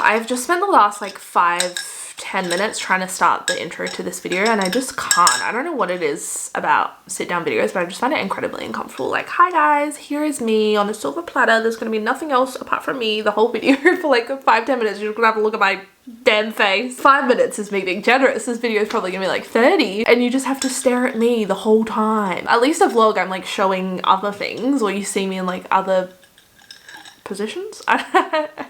I've just spent the last like 5-10 minutes trying to start the intro to this video and I just can't. I don't know what it is about sit down videos, but I just find it incredibly uncomfortable. Like, hi guys, here is me on a silver platter. There's gonna be nothing else apart from me the whole video for like 5-10 minutes. You're just gonna have to look at my damn face. 5 minutes is me being generous. This video is probably gonna be like 30 and you just have to stare at me the whole time. At least a vlog I'm like showing other things, or you see me in like other positions.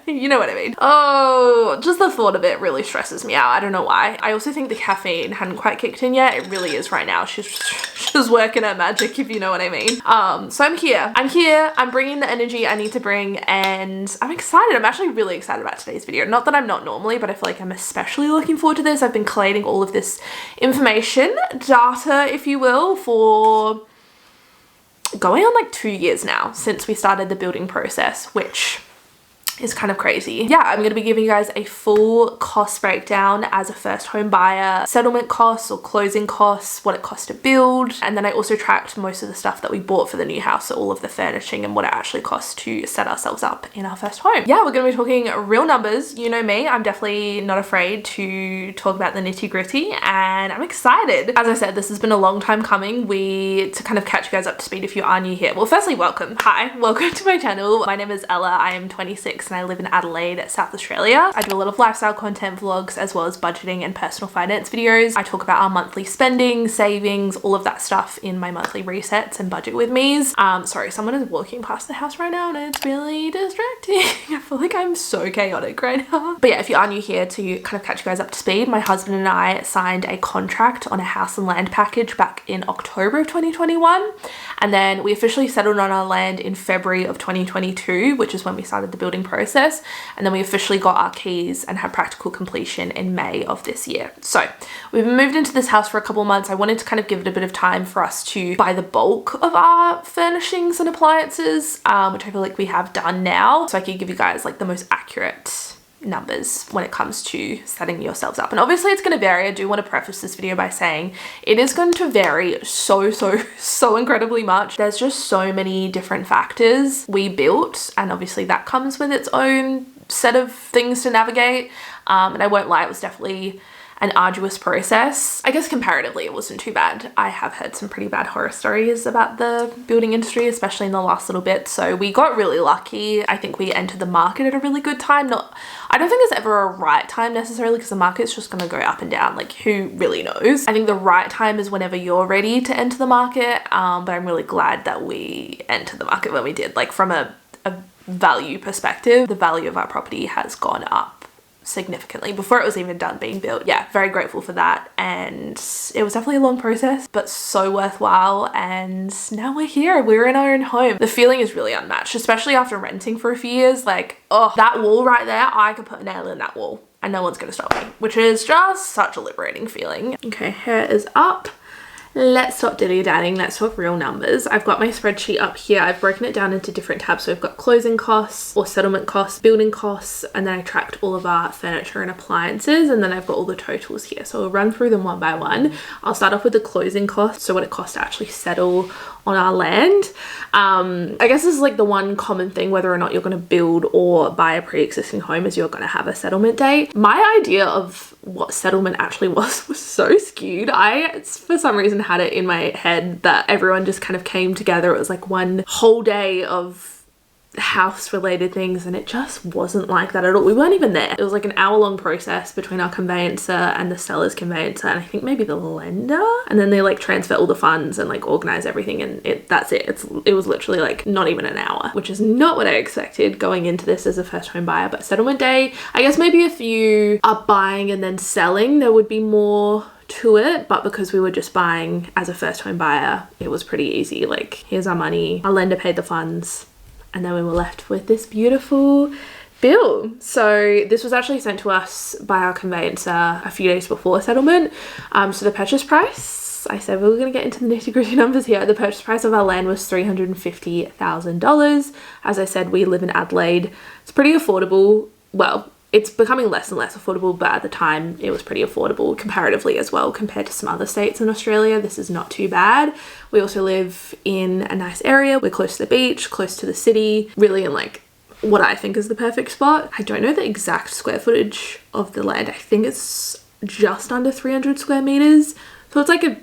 You know what I mean. Oh, just the thought of it really stresses me out. I don't know why. I also think the caffeine hadn't quite kicked in yet. It really is right now. She's working her magic, if you know what I mean. So I'm here. I'm bringing the energy I need to bring and I'm excited. I'm actually really excited about today's video. Not that I'm not normally, but I feel like I'm especially looking forward to this. I've been collating all of this information, data, if you will, for going on like 2 years now since we started the building process, which is kind of crazy. Yeah, I'm going to be giving you guys a full cost breakdown as a first home buyer, settlement costs or closing costs, what it costs to build. And then I also tracked most of the stuff that we bought for the new house, so all of the furnishing and what it actually costs to set ourselves up in our first home. Yeah, we're going to be talking real numbers. You know me, I'm definitely not afraid to talk about the nitty gritty and I'm excited. As I said, this has been a long time coming. To kind of catch you guys up to speed if you are new here. Well, firstly, welcome. Hi, welcome to my channel. My name is Ella. I am 26 and I live in Adelaide, South Australia. I do a lot of lifestyle content vlogs as well as budgeting and personal finance videos. I talk about our monthly spending, savings, all of that stuff in my monthly resets and budget with me's. Sorry, someone is walking past the house right now and it's really distracting. I feel like I'm so chaotic right now. But yeah, if you are new here, to kind of catch you guys up to speed, my husband and I signed a contract on a house and land package back in October of 2021. And then we officially settled on our land in February of 2022, which is when we started the building process. And then we officially got our keys and had practical completion in May of this year. So we've moved into this house for a couple of months. I wanted to kind of give it a bit of time for us to buy the bulk of our furnishings and appliances, which I feel like we have done now. So I could give you guys like the most accurate numbers when it comes to setting yourselves up. And obviously it's going to vary. I do want to preface this video by saying it is going to vary so incredibly much. There's just so many different factors we built, and obviously that comes with its own set of things to navigate. And I won't lie, it was definitely an arduous process. I guess comparatively it wasn't too bad. I have heard some pretty bad horror stories about the building industry, especially in the last little bit. So we got really lucky. I think we entered the market at a really good time. I don't think there's ever a right time necessarily, because the market's just gonna go up and down. Like, who really knows? I think the right time is whenever you're ready to enter the market. But I'm really glad that we entered the market when we did. Like, from a value perspective, the value of our property has gone up significantly before it was even done being built. Yeah, very grateful for that. And it was definitely a long process, but so worthwhile. And now we're here, we're in our own home. The feeling is really unmatched, especially after renting for a few years. Like, oh, that wall right there, I could put a nail in that wall and no one's gonna stop me, which is just such a liberating feeling. Okay, hair is up. Let's stop dilly-dallying, let's talk real numbers. I've got my spreadsheet up here. I've broken it down into different tabs. So we've got closing costs or settlement costs, building costs, and then I tracked all of our furniture and appliances, and then I've got all the totals here. So we'll run through them one by one. I'll start off with the closing costs, so what it costs to actually settle on our land. I guess this is like the one common thing, whether or not you're going to build or buy a pre-existing home, is you're going to have a settlement date. My idea of what settlement actually was so skewed. I, for some reason, had it in my head that everyone just kind of came together. It was like one whole day of house related things, and it just wasn't like that at all. We weren't even there. It was like an hour-long process between our conveyancer and the seller's conveyancer, and I think maybe the lender, and then they like transfer all the funds and like organize everything, and that's it. It was literally like not even an hour, which is not what I expected going into this as a first home buyer. But settlement day, I guess maybe if you are buying and then selling, there would be more to it, but because we were just buying as a first home buyer, it was pretty easy. Like, here's our money, our lender paid the funds, and then we were left with this beautiful bill. So this was actually sent to us by our conveyancer a few days before settlement. So the purchase price, I said we were going to get into the nitty-gritty numbers here. The purchase price of our land was $350,000. As I said, we live in Adelaide. It's pretty affordable. Well, it's becoming less and less affordable, but at the time it was pretty affordable comparatively as well compared to some other states in Australia. This is not too bad. We also live in a nice area. We're close to the beach, close to the city, really in like what I think is the perfect spot. I don't know the exact square footage of the land. I think it's just under 300 square meters. So it's like a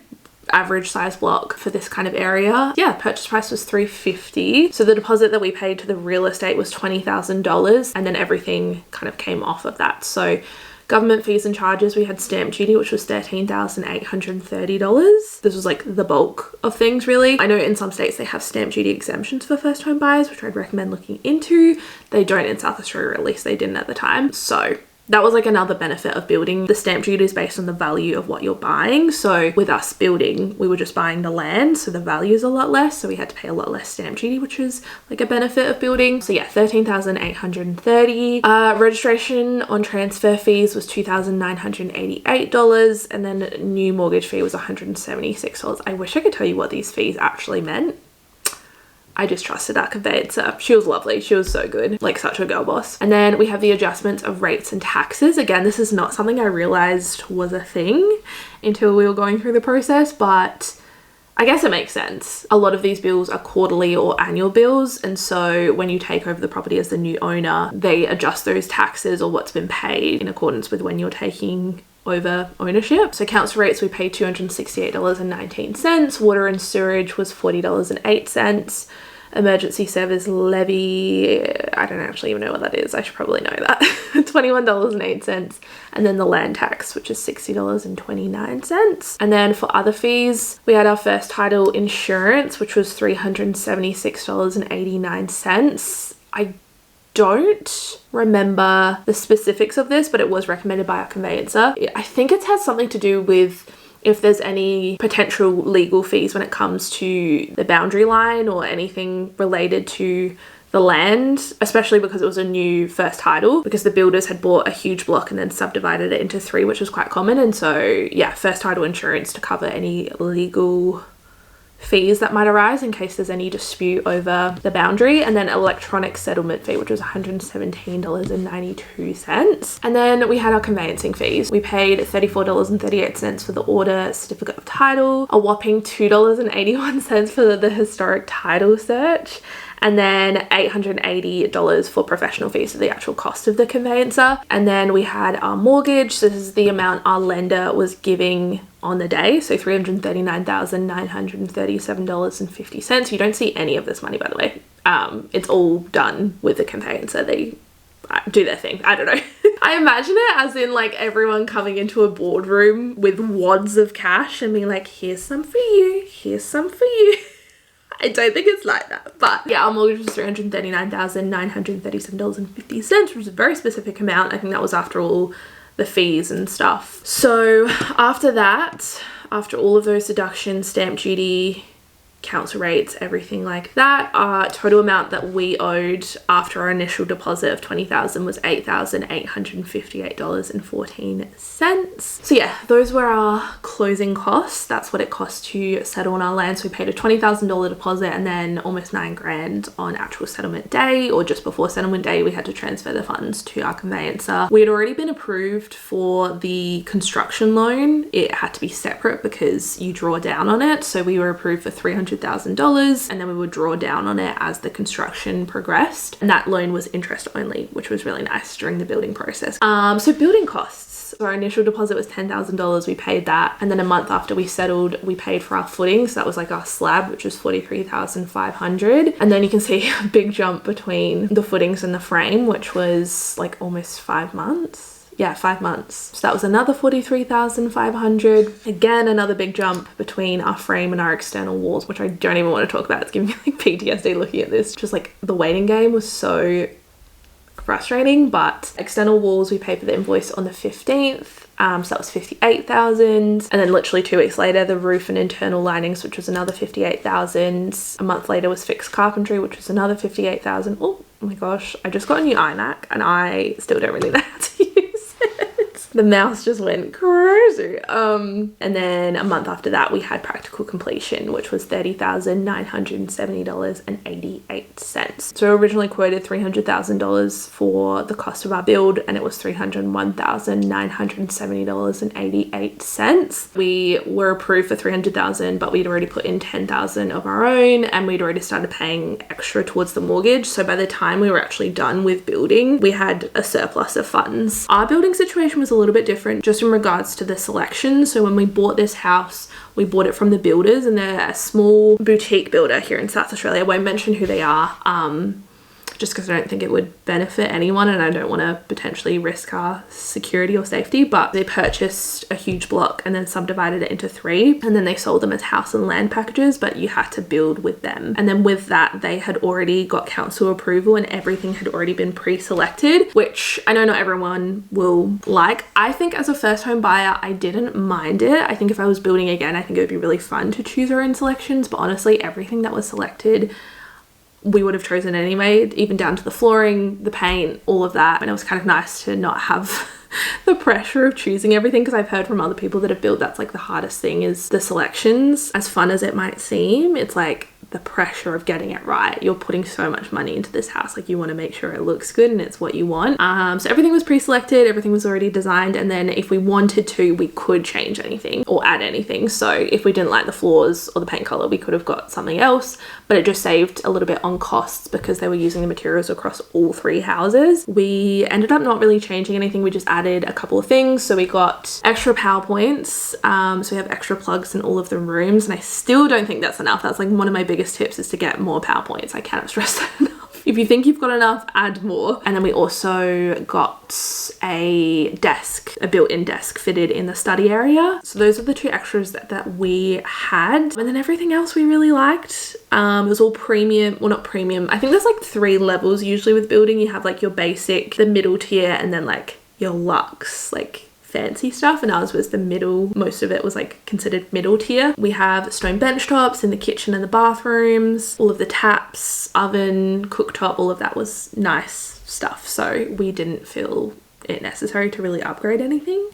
average size block for this kind of area. Yeah, purchase price was $350. So the deposit that we paid to the real estate was $20,000, and then everything kind of came off of that. So government fees and charges, we had stamp duty, which was $13,830. This was like the bulk of things really. I know in some states they have stamp duty exemptions for first home buyers, which I'd recommend looking into. They don't in South Australia, or at least they didn't at the time. So that was like another benefit of building. The stamp duty is based on the value of what you're buying. So with us building, we were just buying the land, so the value is a lot less. So we had to pay a lot less stamp duty, which is like a benefit of building. So yeah, $13,830. Registration on transfer fees was $2,988. And then new mortgage fee was $176. I wish I could tell you what these fees actually meant. I just trusted our conveyancer. She was lovely. She was so good. Like such a girl boss. And then we have the adjustments of rates and taxes. Again, this is not something I realized was a thing until we were going through the process, but I guess it makes sense. A lot of these bills are quarterly or annual bills. And so when you take over the property as the new owner, they adjust those taxes or what's been paid in accordance with when you're taking over ownership. So council rates, we paid $268.19. Water and sewerage was $40.08. Emergency service levy, I don't actually even know what that is. I should probably know that. $21.08. And then the land tax, which is $60.29. And then for other fees, we had our first title insurance, which was $376.89. I don't remember the specifics of this, but it was recommended by our conveyancer. I think it has something to do with if there's any potential legal fees when it comes to the boundary line or anything related to the land, especially because it was a new first title, because the builders had bought a huge block and then subdivided it into 3, which was quite common. And so yeah, first title insurance to cover any legal fees that might arise in case there's any dispute over the boundary. And then electronic settlement fee, which was $117.92. And then we had our conveyancing fees. We paid $34.38 for the order certificate of title, a whopping $2.81 for the historic title search, and then $880 for professional fees, so the actual cost of the conveyancer. And then we had our mortgage. So this is the amount our lender was giving on the day, so $339,937.50. You don't see any of this money, by the way. It's all done with the conveyancer. They do their thing. I don't know. I imagine it as in like everyone coming into a boardroom with wads of cash and being like, here's some for you, here's some for you. I don't think it's like that, but yeah, our mortgage was $339,937.50, which was a very specific amount. I think that was after all the fees and stuff. So after that, after all of those deductions, stamp duty, council rates, everything like that, our total amount that we owed after our initial deposit of $20,000 was $8,858.14. So yeah, those were our closing costs. That's what it cost to settle on our land. So we paid a $20,000 deposit and then almost $9,000 on actual settlement day, or just before settlement day, we had to transfer the funds to our conveyancer. We had already been approved for the construction loan. It had to be separate because you draw down on it. So we were approved for $300,000, and then we would draw down on it as the construction progressed. And that loan was interest only, which was really nice during the building process. So building costs. So our initial deposit was $10,000. We paid that. And then a month after we settled, we paid for our footing. So that was like our slab, which was $43,500. And then you can see a big jump between the footings and the frame, which was like almost 5 months. Yeah, 5 months. So that was another $43,500. Again, another big jump between our frame and our external walls, which I don't even want to talk about. It's giving me like PTSD looking at this. Just like the waiting game was so frustrating. But external walls, we paid for the invoice on the 15th. So that was $58,000. And then literally 2 weeks later, the roof and internal linings, which was another $58,000. A month later was fixed carpentry, which was another $58,000. Oh my gosh, I just got a new iMac and I still don't really know how to use it. The mouse just went crazy. And then a month after that, we had practical completion, which was $30,970.88. So originally quoted $300,000 for the cost of our build, and it was $301,970.88. We were approved for $300,000, but we'd already put in $10,000 of our own, and we'd already started paying extra towards the mortgage. So by the time we were actually done with building, we had a surplus of funds. Our building situation was a little bit different just in regards to the selection. So when we bought this house, we bought it from the builders, and they're a small boutique builder here in South Australia. I won't mention who they are, just because I don't think it would benefit anyone, and I don't want to potentially risk our security or safety. But they purchased a huge block and then subdivided it into 3, and then they sold them as house and land packages, but you had to build with them. And then with that, they had already got council approval and everything had already been pre-selected, which I know not everyone will like. I think as a first home buyer, I didn't mind it. I think if I was building again, I think it would be really fun to choose our own selections, but honestly, everything that was selected we would have chosen anyway, even down to the flooring, the paint, all of that. And it was kind of nice to not have the pressure of choosing everything, because I've heard from other people that have built, that's like the hardest thing, is the selections. As fun as it might seem, it's like the pressure of getting it right. You're putting so much money into this house, like you want to make sure it looks good and it's what you want. So everything was pre-selected, everything was already designed, and then if we wanted to, we could change anything or add anything. So if we didn't like the floors or the paint color, we could have got something else, but it just saved a little bit on costs because they were using the materials across all 3 houses. We ended up not really changing anything. We just added a couple of things. So we got extra power points. So we have extra plugs in all of the rooms, and I still don't think that's enough. That's like one of my biggest tips, is to get more power points. I cannot stress that enough. If you think you've got enough, add more. And then we also got a desk, a built-in desk fitted in the study area. So those are the 2 extras that we had. And then everything else we really liked. It was all premium, well, not premium. I think there's like 3 levels usually with building. You have like your basic, the middle tier, and then like your luxe, like fancy stuff, and ours was the middle. Most of it was like considered middle tier. We have stone bench tops in the kitchen and the bathrooms, all of the taps, oven, cooktop, all of that was nice stuff. So we didn't feel it necessary to really upgrade anything.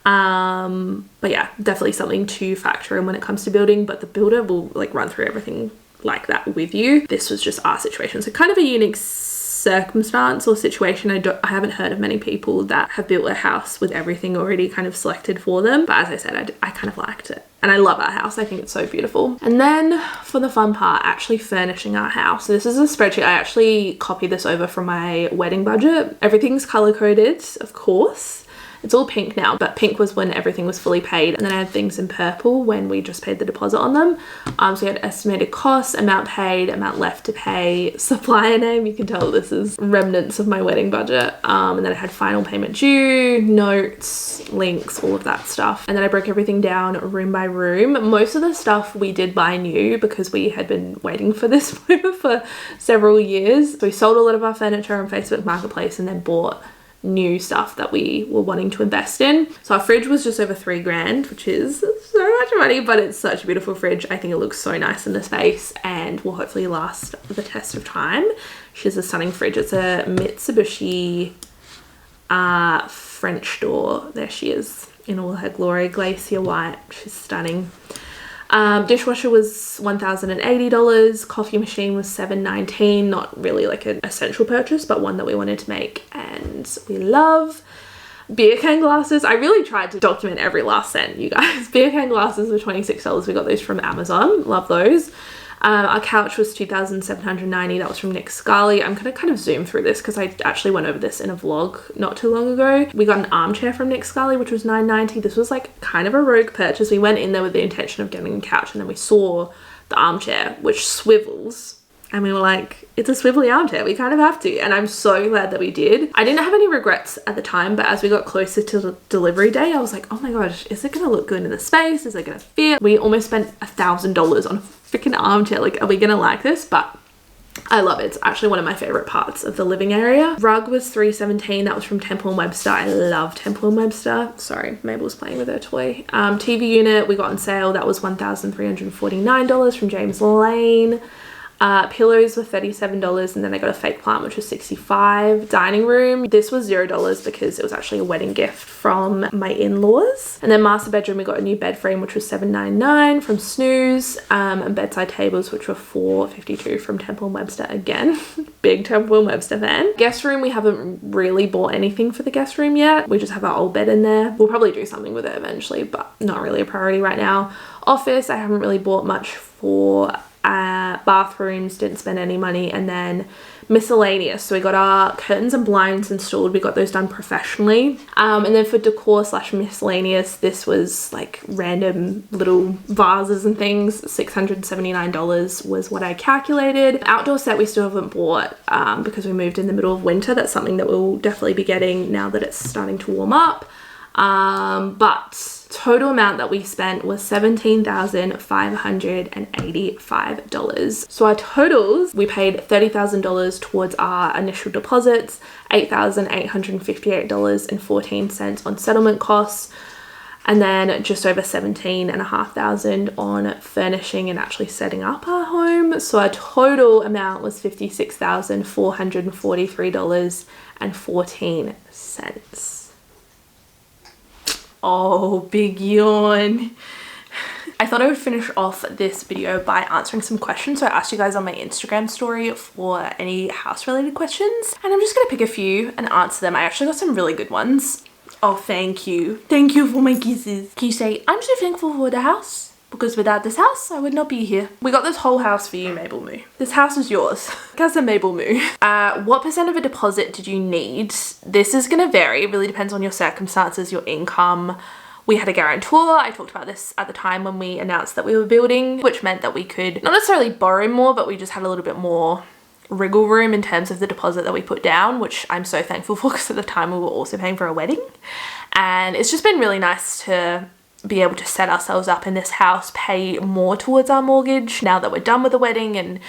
But yeah, definitely something to factor in when it comes to building, but the builder will like run through everything like that with you. This was just our situation. So kind of a unique circumstance or situation. I haven't heard of many people that have built a house with everything already kind of selected for them, but as I said, I kind of liked it, and I love our house. I think it's so beautiful. And then for the fun part, actually furnishing our house. So this is a spreadsheet. I actually copied this over from my wedding budget. Everything's color coded, of course. It's all pink now, but pink was when everything was fully paid. And then I had things in purple when we just paid the deposit on them. So we had estimated costs, amount paid, amount left to pay, supplier name. You can tell this is remnants of my wedding budget. And then I had final payment due, notes, links, all of that stuff. And then I broke everything down room by room. Most of the stuff we did buy new because we had been waiting for this moment for several years. So we sold a lot of our furniture on Facebook Marketplace and then bought new stuff that we were wanting to invest in. So our fridge was just over $3,000, which is so much money, but it's such a beautiful fridge. I think it looks so nice in the space and will hopefully last the test of time. She's a stunning fridge. It's a Mitsubishi French door. There she is in all her glory, glacier white. She's stunning. Dishwasher was $1,080, coffee machine was $719, not really like an essential purchase, but one that we wanted to make and we love. Beer can glasses, I really tried to document every last cent, you guys. Beer can glasses were $26, we got those from Amazon, love those. Our couch was $2,790, that was from Nick Scully. I'm gonna kind of zoom through this because I actually went over this in a vlog not too long ago. We got an armchair from Nick Scully, which was $990. This was like kind of a rogue purchase. We went in there with the intention of getting a couch, and then we saw the armchair, which swivels, and we were like, it's a swivelly armchair, we kind of have to. And I'm so glad that we did. I didn't have any regrets at the time, but as we got closer to the delivery day, I was like, oh my gosh, is it gonna look good in the space? Is it gonna fit? We almost spent $1,000 on a freaking armchair. Like, are we gonna like this? But I love it. It's actually one of my favorite parts of the living area. Rug was $317. That was from Temple & Webster. I love Temple & Webster. Sorry, Mabel's playing with her toy. TV unit we got on sale. That was $1,349 from James Lane. Pillows were $37, and then I got a fake plant, which was $65. Dining room, this was $0 because it was actually a wedding gift from my in-laws. And then master bedroom, we got a new bed frame, which was $7.99 from Snooze, and bedside tables, which were $4.52 from Temple & Webster again. Big Temple & Webster fan. Guest room, we haven't really bought anything for the guest room yet. We just have our old bed in there. We'll probably do something with it eventually, but not really a priority right now. Office, I haven't really bought much for. Bathrooms, didn't spend any money. And then miscellaneous, so we got our curtains and blinds installed. We got those done professionally. And then for decor slash miscellaneous, this was like random little vases and things. $679 was what I calculated. Outdoor set we still haven't bought because we moved in the middle of winter. That's something that we'll definitely be getting now that it's starting to warm up. But total amount that we spent was $17,585. So our totals, we paid $30,000 towards our initial deposits, $8,858.14 on settlement costs, and then just over $17,500 on furnishing and actually setting up our home. So our total amount was $56,443.14. Oh, big yawn. I thought I would finish off this video by answering some questions. So I asked you guys on my Instagram story for any house related questions, and I'm just gonna pick a few and answer them. I actually got some really good ones. Oh, thank you. Thank you for my kisses. Can you say, I'm so thankful for the house, because without this house, I would not be here. We got this whole house for you, Mabel Moo. This house is yours. Casa Mabel Moo. What percent of a deposit did you need? This is gonna vary. It really depends on your circumstances, your income. We had a guarantor. I talked about this at the time when we announced that we were building, which meant that we could not necessarily borrow more, but we just had a little bit more wriggle room in terms of the deposit that we put down, which I'm so thankful for because at the time we were also paying for a wedding. And it's just been really nice to be able to set ourselves up in this house, pay more towards our mortgage now that we're done with the wedding. And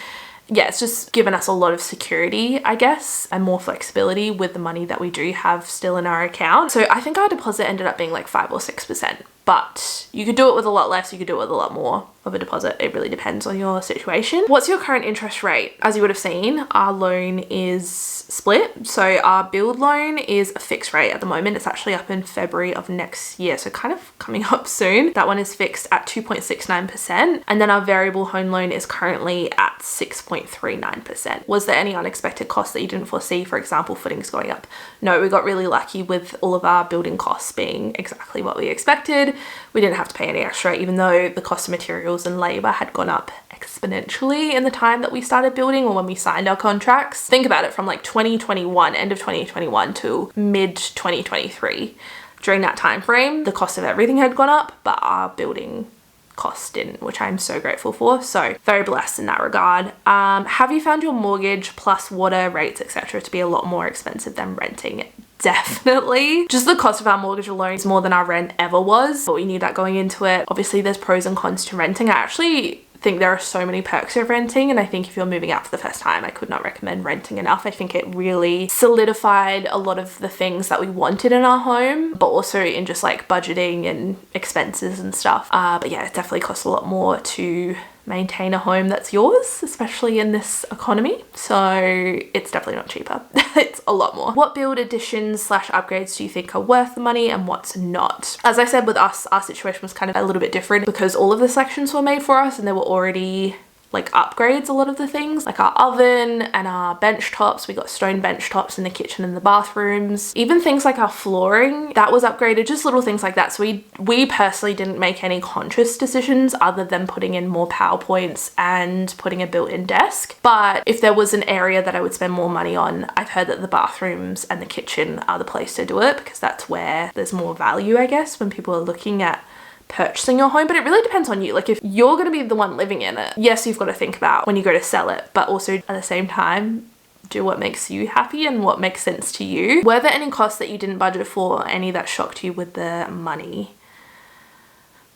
yeah, it's just given us a lot of security, I guess, and more flexibility with the money that we do have still in our account. So I think our deposit ended up being like 5 or 6%, but you could do it with a lot less, you could do it with a lot more of a deposit. It really depends on your situation. What's your current interest rate? As you would have seen, our loan is split. So our build loan is a fixed rate at the moment. It's actually up in February of next year, so kind of coming up soon. That one is fixed at 2.69%. And then our variable home loan is currently at 6.39%. Was there any unexpected costs that you didn't foresee? For example, footings going up? No, we got really lucky with all of our building costs being exactly what we expected. We didn't have to pay any extra, even though the cost of materials and labor had gone up exponentially in the time that we started building or when we signed our contracts. Think about it, from like 2021, end of 2021 to mid 2023. During that time frame, the cost of everything had gone up, but our building costs didn't, which I'm so grateful for. So very blessed in that regard. Have you found your mortgage plus water rates, etc., to be a lot more expensive than renting? Definitely. Just the cost of our mortgage alone is more than our rent ever was, but we knew that going into it. Obviously there's pros and cons to renting. I actually think there are so many perks of renting, and I think if you're moving out for the first time, I could not recommend renting enough. I think it really solidified a lot of the things that we wanted in our home, but also in just like budgeting and expenses and stuff. But yeah, it definitely costs a lot more to maintain a home that's yours, especially in this economy. So it's definitely not cheaper. It's a lot more. What build additions slash upgrades do you think are worth the money and what's not? As I said, with us, our situation was kind of a little bit different because all of the selections were made for us and they were already like upgrades. A lot of the things, like our oven and our bench tops, we got stone bench tops in the kitchen and the bathrooms. Even things like our flooring, that was upgraded, just little things like that. So we personally didn't make any conscious decisions other than putting in more PowerPoints and putting a built-in desk. But if there was an area that I would spend more money on, I've heard that the bathrooms and the kitchen are the place to do it because that's where there's more value, I guess, when people are looking at purchasing your home. But it really depends on you. Like if you're going to be the one living in it, yes, you've got to think about when you go to sell it, but also at the same time do what makes you happy and what makes sense to you. Were there any costs that you didn't budget for, or any that shocked you with the money?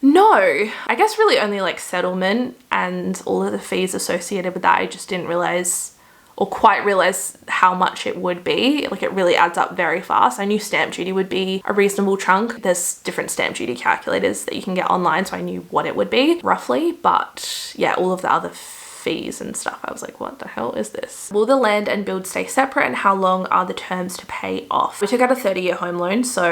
No, I guess really only like settlement and all of the fees associated with that. I just didn't realize or quite realize how much it would be. Like it really adds up very fast. I knew stamp duty would be a reasonable chunk. There's different stamp duty calculators that you can get online, so I knew what it would be roughly. But yeah, all of the other fees and stuff. I was like, what the hell is this? Will the land and build stay separate, and how long are the terms to pay off? We took out a 30-year home loan, so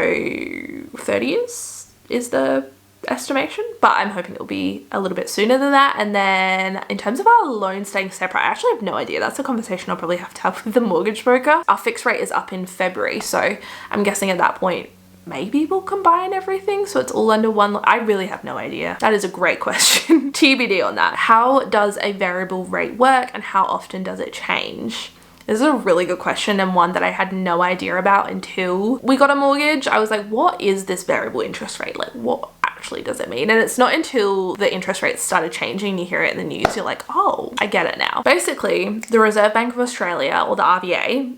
30 years is the estimation, but I'm hoping it'll be a little bit sooner than that. And then in terms of our loan staying separate, I actually have no idea. That's a conversation I'll probably have to have with the mortgage broker. Our fixed rate is up in February, so I'm guessing at that point maybe we'll combine everything so it's all under one. I really have no idea. That is a great question. TBD on that. How does a variable rate work, and how often does it change? This is a really good question, and one that I had no idea about until we got a mortgage. I was like, what is this variable interest rate? Like, what actually does it mean? And it's not until the interest rates started changing, you hear it in the news, you're like, oh, I get it now. Basically, the Reserve Bank of Australia, or the RBA,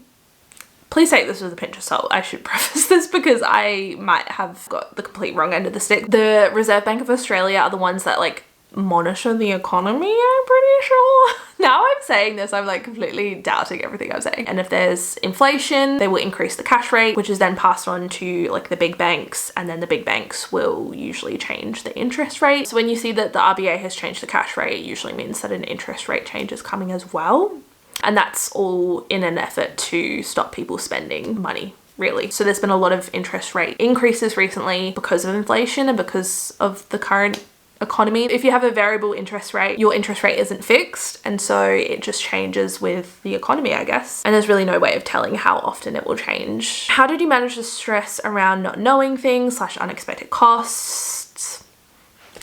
please take this with a pinch of salt. I should preface this because I might have got the complete wrong end of the stick. The Reserve Bank of Australia are the ones that like monitor the economy, I'm pretty sure. Now I'm saying this, I'm like completely doubting everything I'm saying. And if there's inflation, they will increase the cash rate, which is then passed on to like the big banks, and then the big banks will usually change the interest rate. So when you see that the RBA has changed the cash rate, it usually means that an interest rate change is coming as well. And that's all in an effort to stop people spending money, really. So there's been a lot of interest rate increases recently because of inflation and because of the current economy. If you have a variable interest rate, your interest rate isn't fixed, and so it just changes with the economy, I guess. And there's really no way of telling how often it will change. How did you manage the stress around not knowing things / unexpected costs?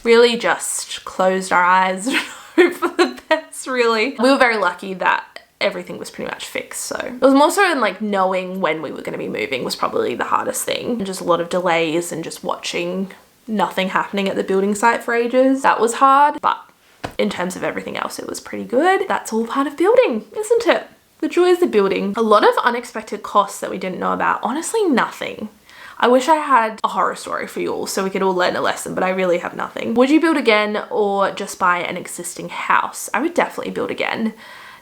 Really just closed our eyes and hope for the best, really. We were very lucky that everything was pretty much fixed. So it was more so in like knowing when we were going to be moving was probably the hardest thing. And just a lot of delays and just watching nothing happening at the building site for ages. That was hard, but in terms of everything else, it was pretty good. That's all part of building, isn't it? The joys of building. A lot of unexpected costs that we didn't know about. Honestly, nothing. I wish I had a horror story for you all so we could all learn a lesson, but I really have nothing. Would you build again or just buy an existing house? I would definitely build again.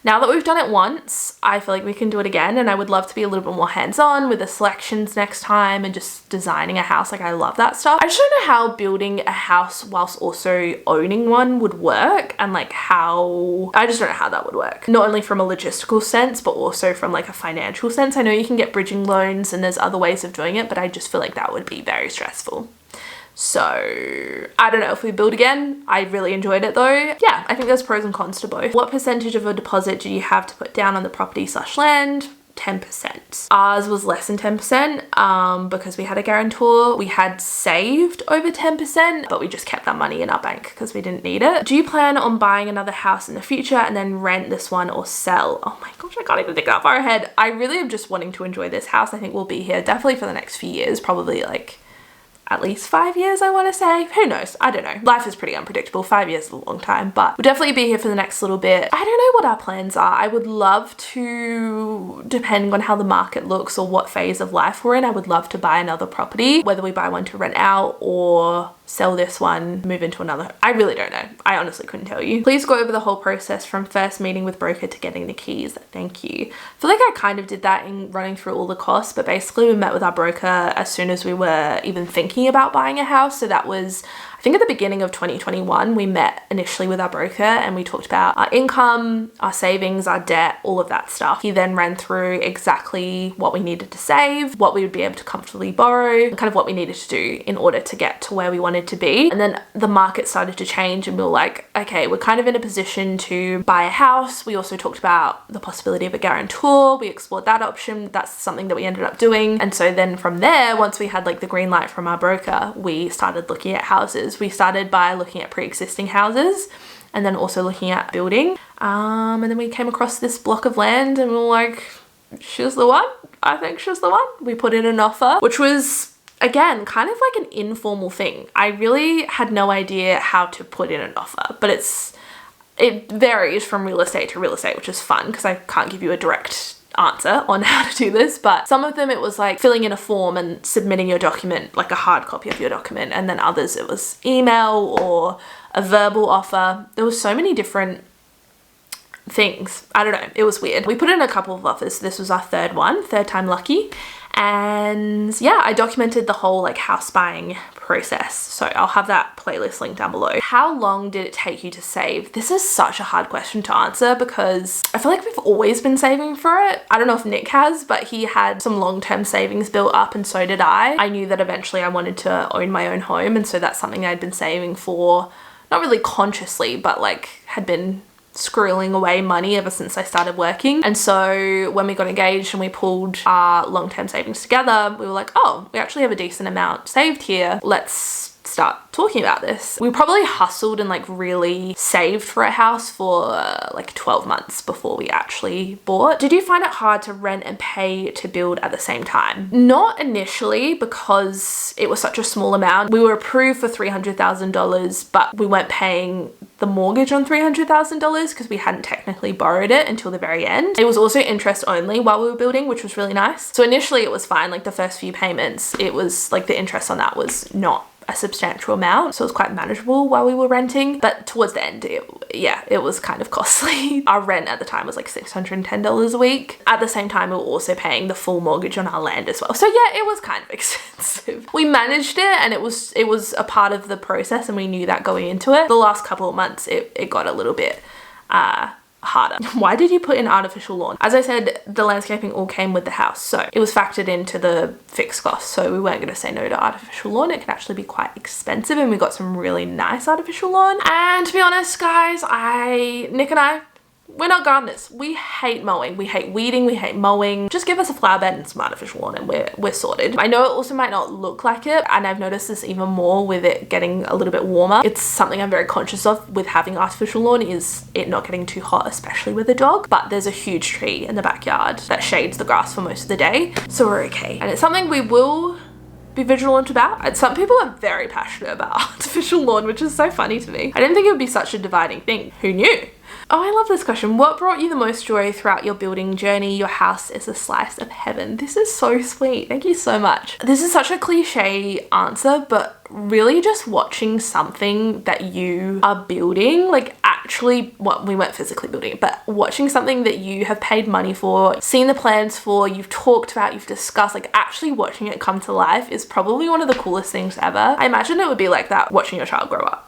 Now that we've done it once, I feel like we can do it again, and I would love to be a little bit more hands-on with the selections next time and just designing a house. Like, I love that stuff. I just don't know how building a house whilst also owning one would work, and like how, I just don't know how that would work. Not only from a logistical sense, but also from like a financial sense. I know you can get bridging loans and there's other ways of doing it, but I just feel like that would be very stressful. So I don't know if we build again. I really enjoyed it though. Yeah, I think there's pros and cons to both. What percentage of a deposit do you have to put down on the property / land? 10%. Ours was less than 10% because we had a guarantor. We had saved over 10%, but we just kept that money in our bank because we didn't need it. Do you plan on buying another house in the future and then rent this one or sell? Oh my gosh, I can't even think that far ahead. I really am just wanting to enjoy this house. I think we'll be here definitely for the next few years, probably like at least 5 years, I want to say. Who knows? I don't know. Life is pretty unpredictable. 5 years is a long time, but we'll definitely be here for the next little bit. I don't know what our plans are. I would love to, depending on how the market looks or what phase of life we're in, I would love to buy another property, whether we buy one to rent out or sell this one, move into another. I really don't know. I honestly couldn't tell you. Please go over the whole process from first meeting with broker to getting the keys. Thank you. I feel like I kind of did that in running through all the costs, but basically we met with our broker as soon as we were even thinking about buying a house. So that was, I think at the beginning of 2021, we met initially with our broker and we talked about our income, our savings, our debt, all of that stuff. He then ran through exactly what we needed to save, what we would be able to comfortably borrow, and kind of what we needed to do in order to get to where we wanted to be. And then the market started to change and we were like, okay, we're kind of in a position to buy a house. We also talked about the possibility of a guarantor. We explored that option. That's something that we ended up doing. And so then from there, once we had like the green light from our broker, we started looking at houses. We started by looking at pre-existing houses and then also looking at building. And then we came across this block of land and we were like, she's the one. I think she's the one. We put in an offer, which was, again, kind of like an informal thing. I really had no idea how to put in an offer, but it varies from real estate to real estate, which is fun because I can't give you a direct answer on how to do this, but some of them it was like filling in a form and submitting your document, like a hard copy of your document, and then others it was email or a verbal offer. There was so many different things. I don't know, it was weird. We put in a couple of offers. This was our third time lucky, And yeah, I documented the whole like house buying process. So I'll have that playlist linked down below. How long did it take you to save? This is such a hard question to answer because I feel like we've always been saving for it. I don't know if Nick has, but he had some long-term savings built up and so did I. I knew that eventually I wanted to own my own home, and so that's something I'd been saving for, not really consciously, but like had been squirreling away money ever since I started working. And so when we got engaged and we pulled our long-term savings together, we were like, oh, we actually have a decent amount saved here. Let's start talking about this. We probably hustled and like really saved for a house for like 12 months before we actually bought. Did you find it hard to rent and pay to build at the same time? Not initially, because it was such a small amount. We were approved for $300,000, but we weren't paying the mortgage on $300,000 because we hadn't technically borrowed it until the very end. It was also interest only while we were building, which was really nice. So initially it was fine. Like the first few payments, it was like the interest on that was not a substantial amount, so it was quite manageable while we were renting. But towards the end, it was kind of costly. Our rent at the time was like $610 a week. At the same time, we were also paying the full mortgage on our land as well. So yeah, it was kind of expensive. We managed it, and it was a part of the process, and we knew that going into it. The last couple of months, it got a little bit harder. Why did you put in artificial lawn? As I said, the landscaping all came with the house, so it was factored into the fixed cost, so we weren't going to say no to artificial lawn. It can actually be quite expensive, and we got some really nice artificial lawn. And to be honest, guys, Nick and I, we're not gardeners. We hate mowing. We hate weeding. We hate mowing. Just give us a flower bed and some artificial lawn and we're sorted. I know it also might not look like it, and I've noticed this even more with it getting a little bit warmer. It's something I'm very conscious of with having artificial lawn, is it not getting too hot, especially with a dog. But there's a huge tree in the backyard that shades the grass for most of the day, so we're okay. And it's something we will be vigilant about. And some people are very passionate about artificial lawn, which is so funny to me. I didn't think it would be such a dividing thing. Who knew? Oh, I love this question. What brought you the most joy throughout your building journey? Your house is a slice of heaven. This is so sweet. Thank you so much. This is such a cliche answer, but really just watching something that you are building, like actually, well, we weren't physically building it, but watching something that you have paid money for, seen the plans for, you've talked about, you've discussed, like actually watching it come to life is probably one of the coolest things ever. I imagine it would be like that watching your child grow up.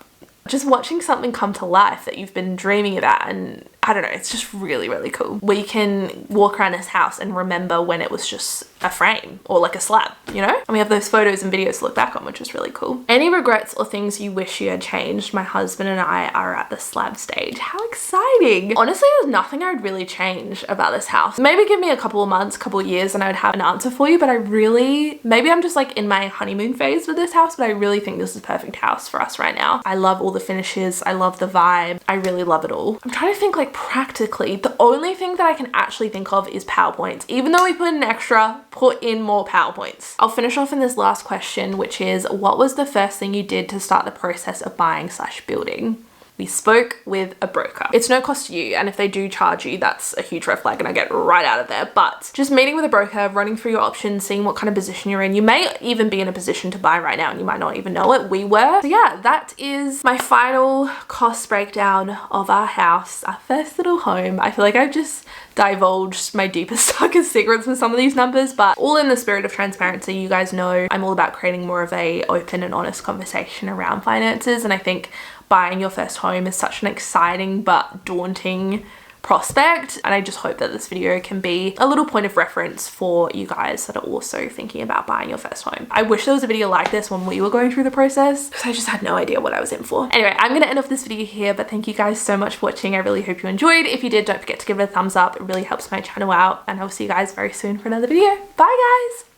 Just watching something come to life that you've been dreaming about, and I don't know, it's just really, really cool. We can walk around this house and remember when it was just a frame or like a slab, you know? And we have those photos and videos to look back on, which is really cool. Any regrets or things you wish you had changed? My husband and I are at the slab stage. How exciting. Honestly, there's nothing I would really change about this house. Maybe give me a couple of months, couple of years, and I would have an answer for you, but maybe I'm just like in my honeymoon phase with this house, but I really think this is a perfect house for us right now. I love all the finishes. I love the vibe. I really love it all. I'm trying to think like practically, the only thing that I can actually think of is PowerPoints. Even though we put in extra, put in more PowerPoints. I'll finish off in this last question, which is, what was the first thing you did to start the process of buying/building? We spoke with a broker. It's no cost to you, and if they do charge you, that's a huge red flag and I get right out of there. But just meeting with a broker, running through your options, seeing what kind of position you're in. You may even be in a position to buy right now and you might not even know it. We were. So yeah, that is my final cost breakdown of our house, our first little home. I feel like I've just divulged my deepest, darkest secrets with some of these numbers, but all in the spirit of transparency. You guys know I'm all about creating more of a open and honest conversation around finances, and I think buying your first home is such an exciting but daunting prospect, and I just hope that this video can be a little point of reference for you guys that are also thinking about buying your first home. I wish there was a video like this when we were going through the process, because I just had no idea what I was in for. Anyway, I'm gonna end off this video here, but thank you guys so much for watching. I really hope you enjoyed. If you did, don't forget to give it a thumbs up. It really helps my channel out, and I'll see you guys very soon for another video. Bye guys.